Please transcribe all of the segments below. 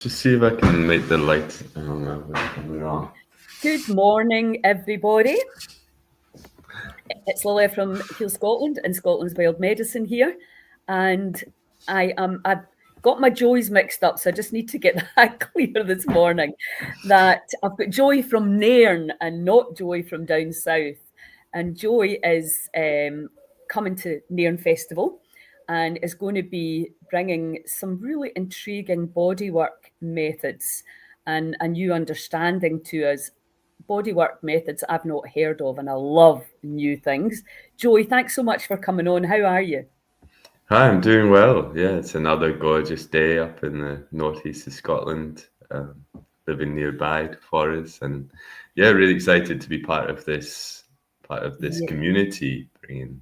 Just see if I can make the light. I don't know what's coming on. Good morning, everybody. It's Lily from Heal Scotland and Scotland's Wild Medicine here. And I've got my joys mixed up, so I just need to get that clear this morning. That I've got Joy from Nairn and not Joy from down south. And Joy is coming to Nairn Festival and is going to be bringing some really intriguing bodywork methods and a new understanding to us, bodywork methods I've not heard of, and I love new things. Joey, thanks so much for coming on. How are you? Hi, I'm doing well. Yeah, it's another gorgeous day up in the northeast of Scotland, living nearby to forests, and yeah, really excited to be part of this Yeah. community, bringing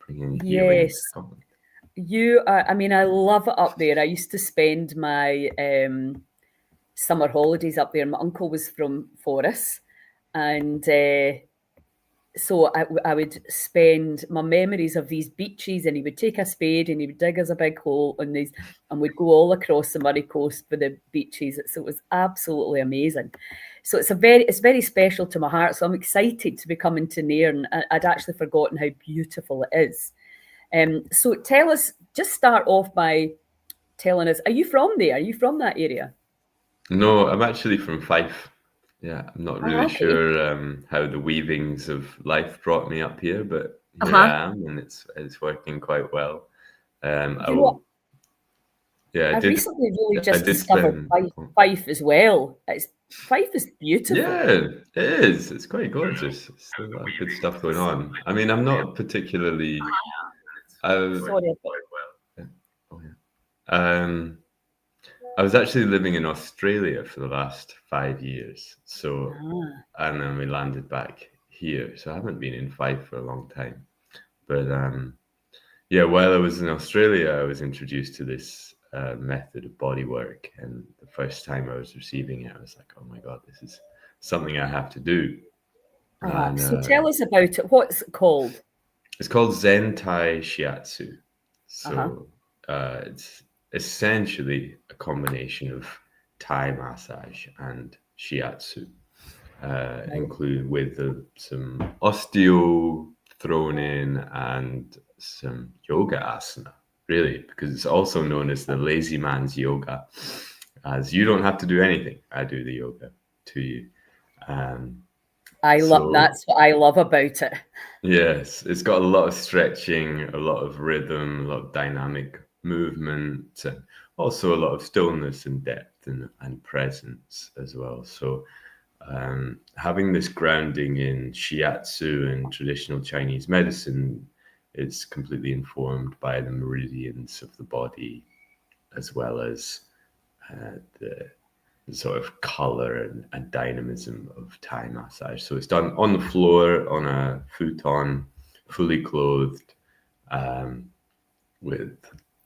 healing to Yes, Scotland. you are. I mean, I love it up there. I used to spend my summer holidays up there. My uncle was from Forres, and so I would spend my memories of these beaches, and he would take a spade and he would dig us a big hole on these, and we'd go all across the Murray coast for the beaches. So it was absolutely amazing. So it's very special to my heart. So I'm excited to be coming to Nairn. I'd actually forgotten how beautiful it is. So tell us, just start off by telling us, are you from there? Are you from that area? No, I'm actually from Fife. Yeah, I'm not Oh, really okay. sure how the weavings of life brought me up here, but here Uh-huh. I am, and it's working quite well. I You know what? will. Yeah, I I've did. recently really I just did discovered spend. Fife as well. Fife is beautiful. Yeah, it is. It's quite gorgeous. Still a lot of good stuff going on. I mean, I'm not particularly. I, Sorry. oh, yeah. I was actually living in Australia for the last 5 years. So, Ah, and then we landed back here. So I haven't been in Fife for a long time. But yeah, while I was in Australia, I was introduced to this method of body work. And the first time I was receiving it, I was like, oh my God, this is something I have to do. And so tell us about it. What's it called? it's called Zen Tai Shiatsu. Uh-huh. So it's essentially a combination of Thai massage and Shiatsu, Right. include with some osteo thrown in and some yoga asana, really, because it's also known as the lazy man's yoga, as you don't have to do anything. I do the yoga to you. Um, so That's what I love about it. yes, it's got a lot of stretching, a lot of rhythm, a lot of dynamic movement, and also a lot of stillness and depth and presence as well. So, having this grounding in shiatsu and traditional Chinese medicine, it's completely informed by the meridians of the body, as well as the sort of color and dynamism of Thai massage. So it's done on the floor, on a futon, fully clothed, um, with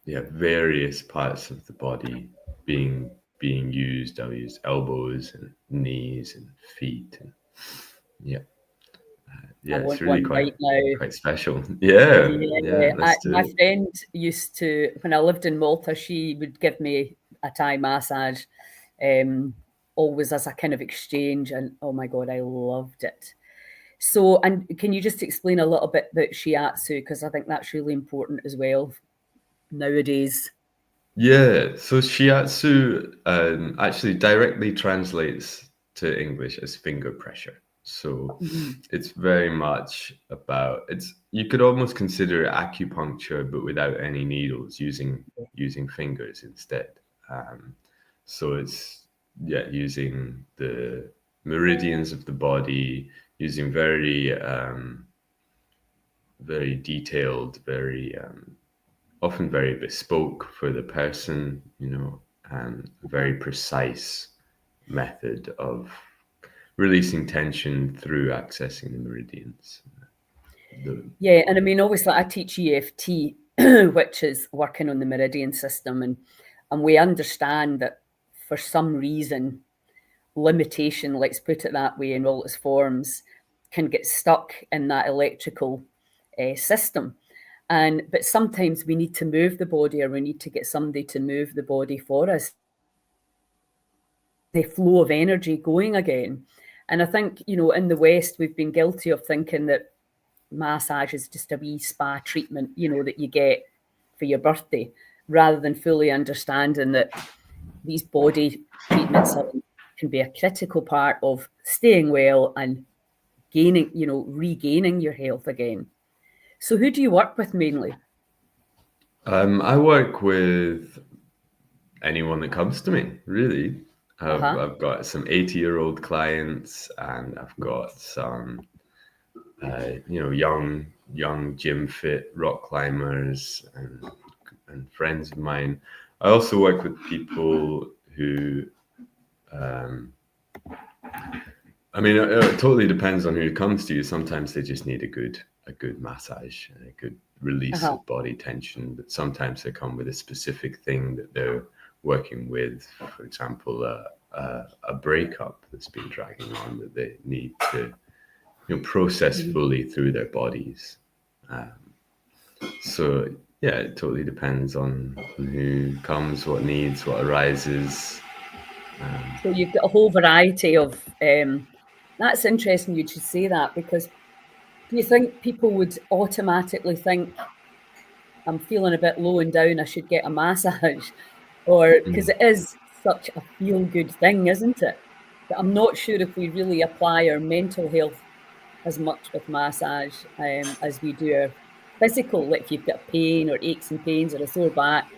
various parts of the body being used. I'll use elbows and knees and feet, and yeah, I yeah, it's want really one right now. quite special. Yeah, yeah, Yeah, let's do my it. friend used to, when I lived in Malta, she would give me a Thai massage, um, always as a kind of exchange. And oh my God, I loved it. So, and can you just explain a little bit about shiatsu? Because I think that's really important as well nowadays. Yeah, so shiatsu actually directly translates to English as finger pressure. So Mhm. it's very much about it's you could almost consider it acupuncture, but without any needles, using fingers instead. Um, so it's using the meridians of the body, using very detailed, very often very bespoke for the person, and very precise method of releasing tension through accessing the meridians. The, Yeah, and I mean, obviously, I teach EFT, which is working on the meridian system, and we understand that for some reason, limitation, let's put it that way, in all its forms, can get stuck in that electrical system. And but sometimes we need to move the body, or we need to get somebody to move the body for us. the flow of energy going again. And I think, in the West, we've been guilty of thinking that massage is just a wee spa treatment, that you get for your birthday, rather than fully understanding that these body treatments can be a critical part of staying well and gaining, regaining your health again. So who do you work with mainly? I work with anyone that comes to me, really. I've got some 80-year-old clients, and I've got some, young gym fit rock climbers and friends of mine. I also work with people who, I mean, it totally depends on who comes to you. Sometimes they just need a good massage, a good release of body tension. But sometimes they come with a specific thing that they're working with. For example, a breakup that's been dragging on that they need to, process fully through their bodies. So yeah, it totally depends on who comes, what needs, what arises. So you've got a whole variety of. That's interesting. You should say that, because do you think people would automatically think, I'm feeling a bit low and down, I should get a massage? Or because it is such a feel good thing, isn't it? But I'm not sure if we really apply our mental health as much with massage as we do our physical. Like if you've got pain or aches and pains or a sore back,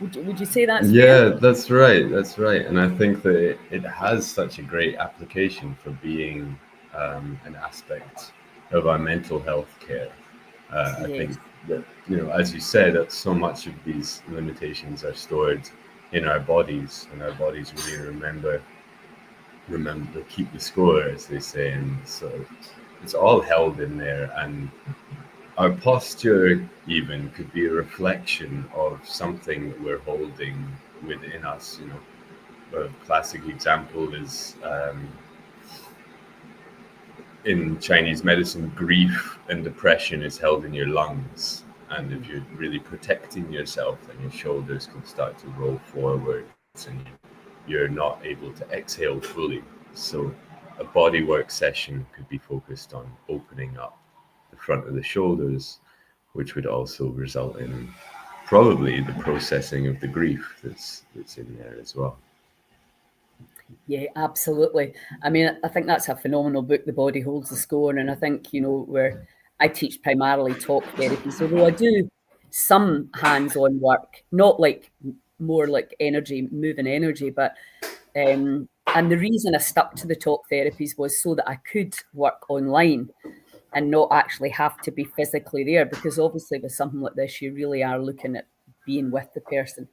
would you say that's fair? Yeah, that's right. That's right. And I think that it has such a great application for being an aspect of our mental health care. I Yes. think that, as you said, that so much of these limitations are stored in our bodies, and our bodies really remember, keep the score, as they say. And so it's all held in there. And our posture even could be a reflection of something that we're holding within us. A classic example is, in Chinese medicine, grief and depression is held in your lungs. And if you're really protecting yourself, then your shoulders can start to roll forwards and you're not able to exhale fully. So a body work session could be focused on opening up the front of the shoulders, which would also result in probably the processing of the grief that's in there as well. Yeah, absolutely. I mean, I think that's a phenomenal book, The Body Holds the Score. And I think, where I teach primarily talk therapies, although I do some hands-on work, not like more like energy, moving energy, but and the reason I stuck to the talk therapies was so that I could work online and not actually have to be physically there, because obviously with something like this, you really are looking at being with the person.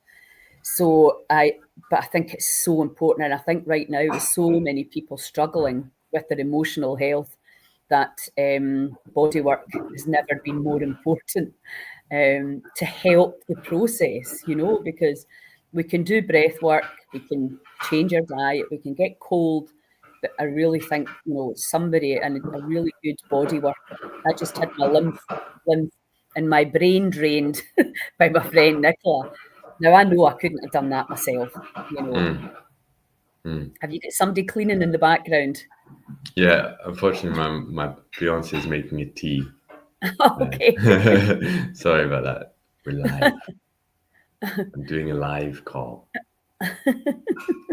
But I think it's so important. And I think right now, with so many people struggling with their emotional health, that body work has never been more important to help the process, because we can do breath work, we can change our diet, we can get cold. But I really think, somebody and a really good body worker. I just had my lymph and my brain drained by my friend Nicola. Now I know I couldn't have done that myself. Have you got somebody cleaning in the background? Yeah, unfortunately, my fiance is making a tea. Okay. Sorry about that. We're live. I'm doing a live call.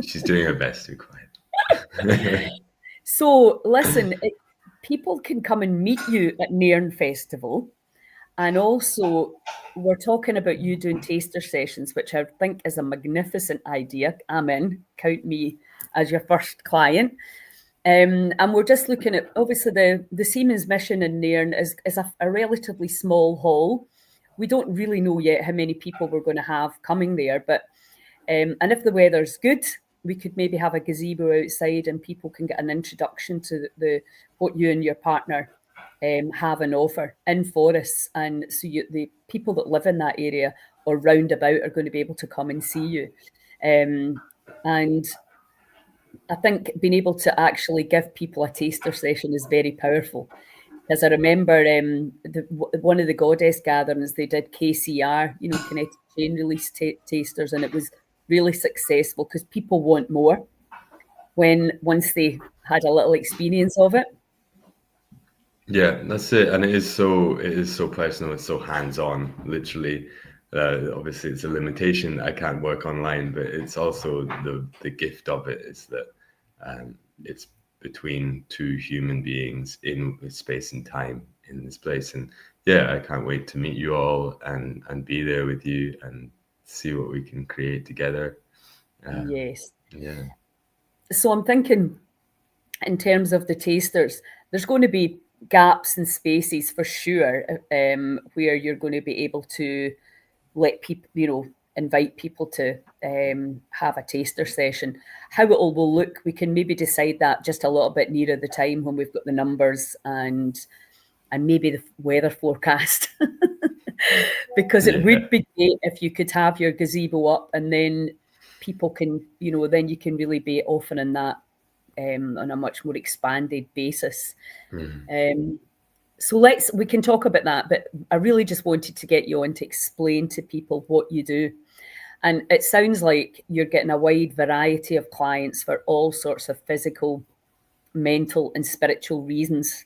She's doing her best to be quiet. So listen, people can come and meet you at Nairn Festival. And also, we're talking about you doing taster sessions, which I think is a magnificent idea. I'm in. Count me as your first client. And we're just looking at, obviously, the Siemens mission in Nairn is a relatively small hall. We don't really know yet how many people we're going to have coming there, but and if the weather's good, we could maybe have a gazebo outside and people can get an introduction to the what you and your partner have an offer in forests. And so the people that live in that area or round about are going to be able to come and see you. And I think being able to actually give people a taster session is very powerful. Because I remember one of the goddess gatherings, they did KCR, kinetic chain release tasters, and it was really successful because people want more. once they had a little experience of it. Yeah, that's it. And it is so personal, it's so hands-on, literally. Obviously it's a limitation. I can't work online, but it's also the gift of it is that it's between two human beings in space and time in this place. And yeah, I can't wait to meet you all and be there with you and see what we can create together. Yes. Yeah. So I'm thinking, in terms of the tasters, there's going to be gaps and spaces for sure, where you're going to be able to let people, invite people to have a taster session. How it all will look, we can maybe decide that just a little bit nearer the time when we've got the numbers and maybe the weather forecast. Because it would be great if you could have your gazebo up and then people can, then you can really be offering that on a much more expanded basis. So we can talk about that, but I really just wanted to get you on to explain to people what you do. And it sounds like you're getting a wide variety of clients for all sorts of physical, mental, and spiritual reasons.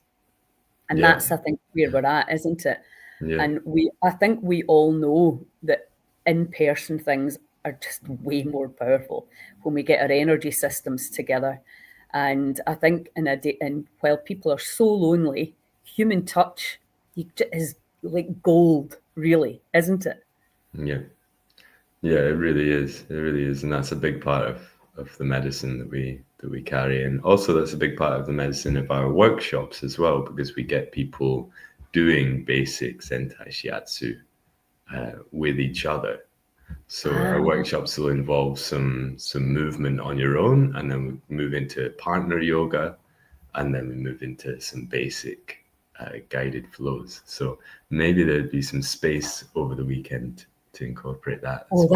And that's, I think, where we're at, isn't it? Yeah. And I think we all know that in-person things are just way more powerful when we get our energy systems together. And I think and while people are so lonely, human touch is like gold, really, isn't it? Yeah. Yeah, it really is. It really is, and that's a big part of the medicine that we carry, and also that's a big part of the medicine of our workshops as well, because we get people doing basic Sentai Shiatsu with each other. So our workshops will involve some movement on your own, and then we move into partner yoga, and then we move into some basic guided flows. So maybe there'd be some space over the weekend to incorporate that as well.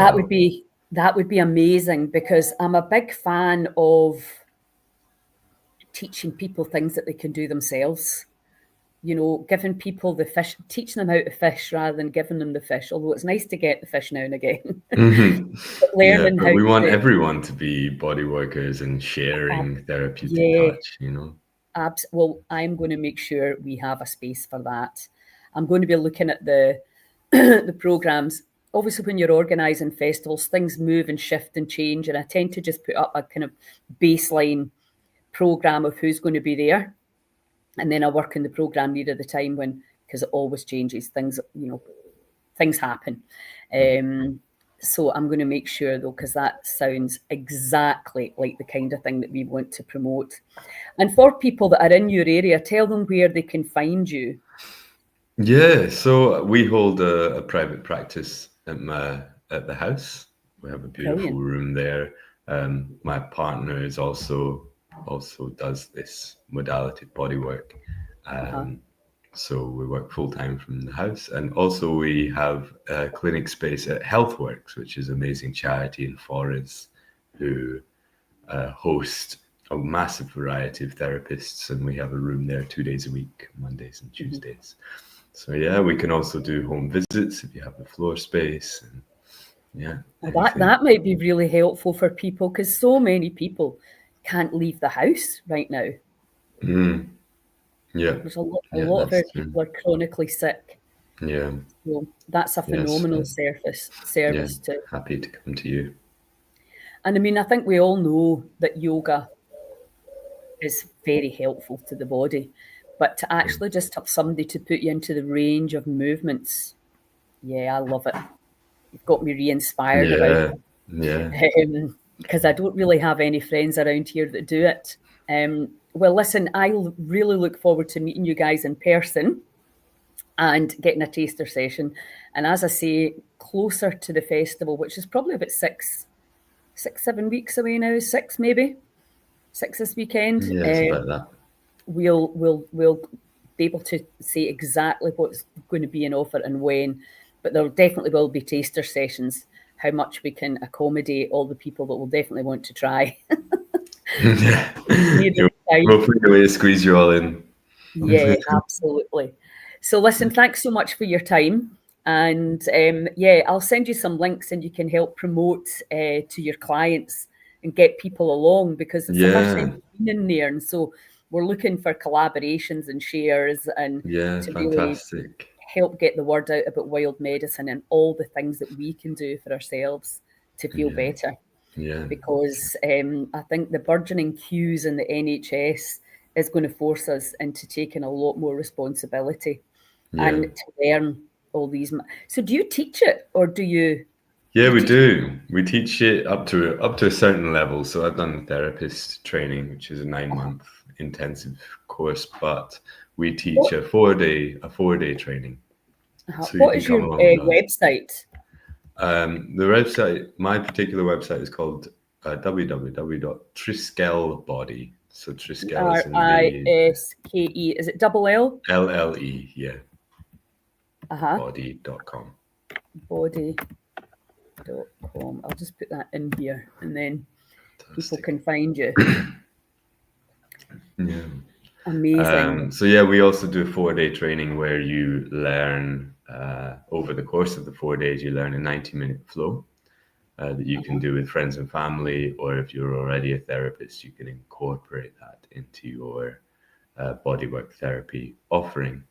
That would be amazing, because I'm a big fan of teaching people things that they can do themselves. Giving people the fish, teaching them how to fish rather than giving them the fish. Although it's nice to get the fish now and again. But learning but how we want to everyone to be body workers and sharing therapeutic touch. Well, I'm going to make sure we have a space for that. I'm going to be looking at the the programs. Obviously, when you're organising festivals, things move and shift and change, and I tend to just put up a kind of baseline program of who's going to be there, and then I work in the program near the time because it always changes. Things happen. So I'm going to make sure, though, because that sounds exactly like the kind of thing that we want to promote. And for people that are in your area, tell them where they can find you. Yeah, so we hold a private practice at the house. We have a beautiful room there. My partner is also does this modality body work. So we work full time from the house, and also we have a clinic space at HealthWorks, which is an amazing charity in Forres who host a massive variety of therapists, and we have a room there 2 days a week, Mondays and Tuesdays. So yeah, we can also do home visits if you have the floor space, and yeah. Well, that might be really helpful for people, because so many people can't leave the house right now. Yeah. There's a lot of our people are chronically sick. Yeah. So that's a phenomenal service to. Happy to come to you. And I mean, I think we all know that yoga is very helpful to the body, but to actually just have somebody to put you into the range of movements, I love it. You've got me re-inspired about it. Yeah. Because I don't really have any friends around here that do it. Well, listen, I really look forward to meeting you guys in person and getting a taster session. And as I say, closer to the festival, which is probably about 7 weeks away now, 6 maybe, 6 this weekend. Yeah, it's about that. We'll be able to say exactly what's going to be in offer and when, but there definitely will be taster sessions. How much we can accommodate all the people that will definitely want to try. Yeah. We'll find a way to squeeze you all in. Yeah, absolutely. So listen, thanks so much for your time. And I'll send you some links and you can help promote to your clients and get people along, because it's the first time Yeah. we've been in there. And so we're looking for collaborations and shares, and Yeah. to really Fantastic. help get the word out about wild medicine and all the things that we can do for ourselves to feel Yeah. better. Yeah. Because I think the burgeoning queues in the NHS is going to force us into taking a lot more responsibility Yeah. and to learn all these. So do you teach it, or do Yeah, you we teach? do. We teach it up to a certain level. So I've done therapist training, which is a 9 month intensive course, but we teach What, a 4 day training. So you what can is your come along with us. website? The website, my particular website is called www.triskelbody. So Triskel is in the Riske. Is it double L? LLE, yeah, Uh-huh. body.com. Body.com. I'll just put that in here, and then people Fantastic. can find you. Yeah. Amazing. So yeah, we also do a 4 day training where you learn over the course of the 4 days, you learn a 90-minute flow that you can do with friends and family, or if you're already a therapist, you can incorporate that into your bodywork therapy offering.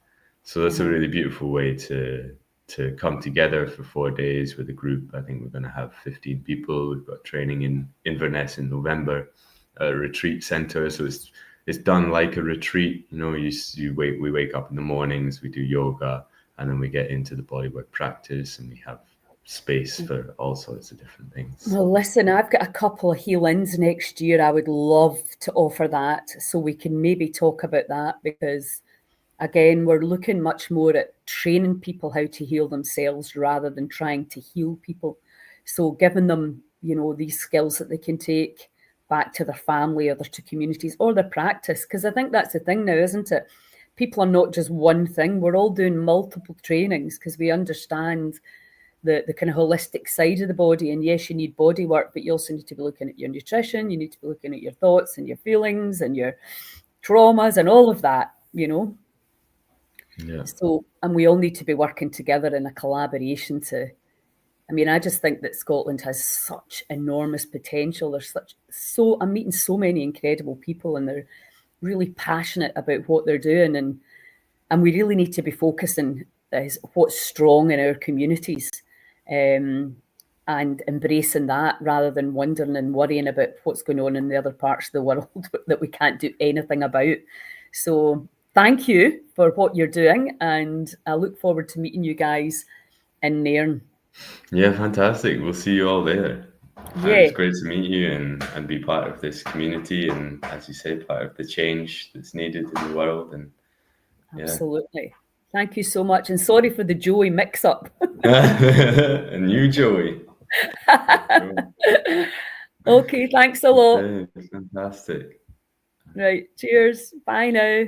So that's a really beautiful way to come together for 4 days with a group. I think we're going to have 15 people. We've got training in Inverness in November, a retreat center. So it's done like a retreat. You know, we wake up in the mornings, we do yoga, and then we get into the bodywork practice, and we have space for all sorts of different things. Well, listen, I've got a couple of heal-ins next year. I would love to offer that, so we can maybe talk about that, because again, we're looking much more at training people how to heal themselves rather than trying to heal people. So giving them, these skills that they can take back to their family or to communities or their practice. Because I think that's the thing now, isn't it? People are not just one thing. We're all doing multiple trainings because we understand the kind of holistic side of the body. And yes, you need body work, but you also need to be looking at your nutrition. You need to be looking at your thoughts and your feelings and your traumas and all of that. Yeah. So, and we all need to be working together in a collaboration I just think that Scotland has such enormous potential. I'm meeting so many incredible people, and they're really passionate about what they're doing. And we really need to be focusing as what's strong in our communities, and embracing that rather than wondering and worrying about what's going on in the other parts of the world that we can't do anything about. So thank you for what you're doing, and I look forward to meeting you guys in Nairn. Yeah, fantastic. We'll see you all there. And Yeah, it's great to meet you and be part of this community and, as you say, part of the change that's needed in the world. And yeah, absolutely. Thank you so much. And sorry for the Joey mix up. a new Joey. Okay, thanks a lot. Okay, fantastic. Right, cheers. Bye now.